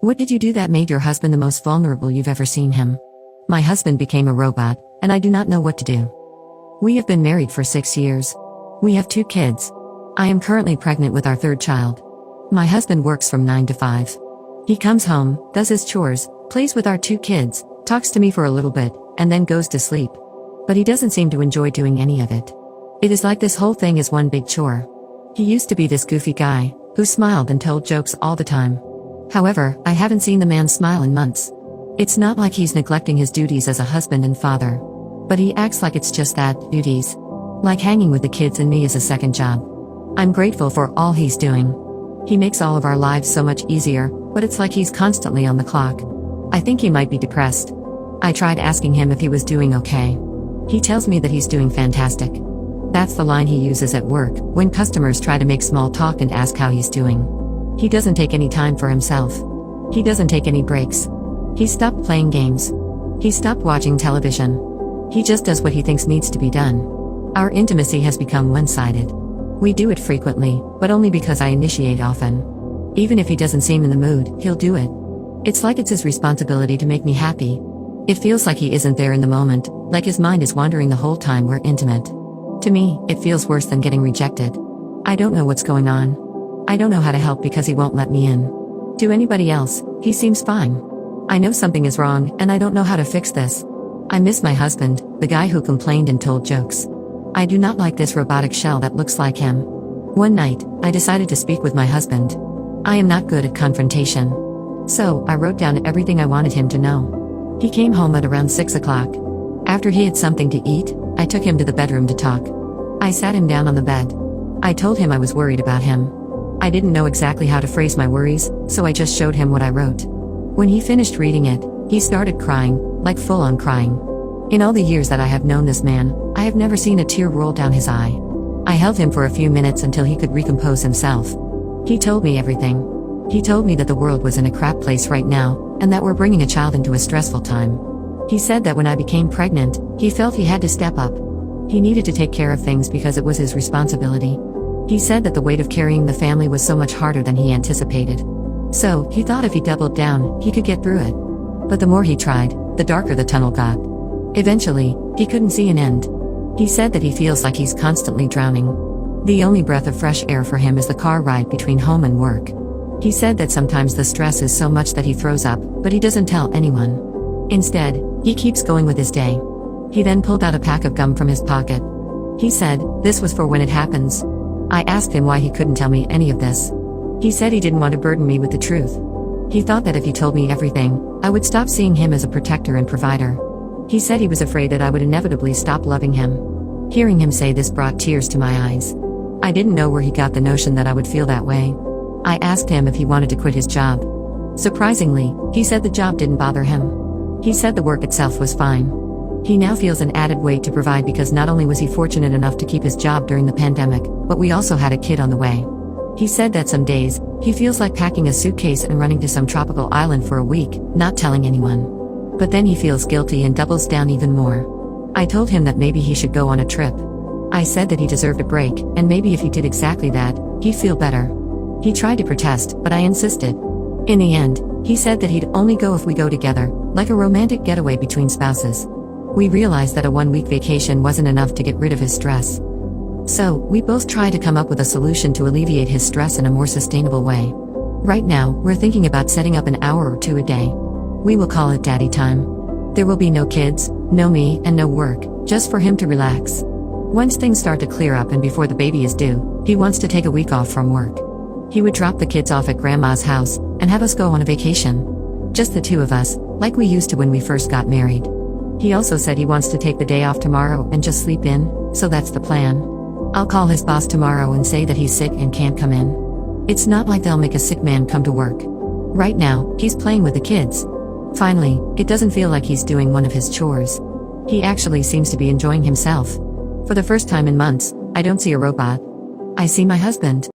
What did you do that made your husband the most vulnerable you've ever seen him? My husband became a robot, and I do not know what to do. We have been married for 6 years. We have 2 kids. I am currently pregnant with our 3rd child. My husband works from 9 to 5. He comes home, does his chores, plays with our 2 kids, talks to me for a little bit, and then goes to sleep. But he doesn't seem to enjoy doing any of it. It is like this whole thing is one big chore. He used to be this goofy guy, who smiled and told jokes all the time. However, I haven't seen the man smile in months. It's not like he's neglecting his duties as a husband and father. But he acts like it's just that, duties. Like hanging with the kids and me is a second job. I'm grateful for all he's doing. He makes all of our lives so much easier, but it's like he's constantly on the clock. I think he might be depressed. I tried asking him if he was doing okay. He tells me that he's doing fantastic. That's the line he uses at work, when customers try to make small talk and ask how he's doing. He doesn't take any time for himself. He doesn't take any breaks. He stopped playing games. He stopped watching television. He just does what he thinks needs to be done. Our intimacy has become one-sided. We do it frequently, but only because I initiate often. Even if he doesn't seem in the mood, he'll do it. It's like it's his responsibility to make me happy. It feels like he isn't there in the moment, like his mind is wandering the whole time we're intimate. To me, it feels worse than getting rejected. I don't know what's going on. I don't know how to help because he won't let me in. To anybody else, he seems fine. I know something is wrong, and I don't know how to fix this. I miss my husband, the guy who complained and told jokes. I do not like this robotic shell that looks like him. One night, I decided to speak with my husband. I am not good at confrontation. So, I wrote down everything I wanted him to know. He came home at around 6 o'clock. After he had something to eat, I took him to the bedroom to talk. I sat him down on the bed. I told him I was worried about him. I didn't know exactly how to phrase my worries, so I just showed him what I wrote. When he finished reading it, he started crying, like full-on crying. In all the years that I have known this man, I have never seen a tear roll down his eye. I held him for a few minutes until he could recompose himself. He told me everything. He told me that the world was in a crap place right now, and that we're bringing a child into a stressful time. He said that when I became pregnant, he felt he had to step up. He needed to take care of things because it was his responsibility. He said that the weight of carrying the family was so much harder than he anticipated. So, he thought if he doubled down, he could get through it. But the more he tried, the darker the tunnel got. Eventually, he couldn't see an end. He said that he feels like he's constantly drowning. The only breath of fresh air for him is the car ride between home and work. He said that sometimes the stress is so much that he throws up, but he doesn't tell anyone. Instead, he keeps going with his day. He then pulled out a pack of gum from his pocket. He said, this was for when it happens. I asked him why he couldn't tell me any of this. He said he didn't want to burden me with the truth. He thought that if he told me everything, I would stop seeing him as a protector and provider. He said he was afraid that I would inevitably stop loving him. Hearing him say this brought tears to my eyes. I didn't know where he got the notion that I would feel that way. I asked him if he wanted to quit his job. Surprisingly, he said the job didn't bother him. He said the work itself was fine. He now feels an added weight to provide because not only was he fortunate enough to keep his job during the pandemic, but we also had a kid on the way. He said that some days, he feels like packing a suitcase and running to some tropical island for a week, not telling anyone. But then he feels guilty and doubles down even more. I told him that maybe he should go on a trip. I said that he deserved a break, and maybe if he did exactly that, he'd feel better. He tried to protest, but I insisted. In the end, he said that he'd only go if we go together, like a romantic getaway between spouses. We realized that a 1-week vacation wasn't enough to get rid of his stress. So, we both tried to come up with a solution to alleviate his stress in a more sustainable way. Right now, we're thinking about setting up an hour or 2 a day. We will call it daddy time. There will be no kids, no me, and no work, just for him to relax. Once things start to clear up and before the baby is due, he wants to take a week off from work. He would drop the kids off at grandma's house, and have us go on a vacation. Just the 2 of us, like we used to when we first got married. He also said he wants to take the day off tomorrow and just sleep in, so that's the plan. I'll call his boss tomorrow and say that he's sick and can't come in. It's not like they'll make a sick man come to work. Right now, he's playing with the kids. Finally, it doesn't feel like he's doing one of his chores. He actually seems to be enjoying himself. For the first time in months, I don't see a robot. I see my husband.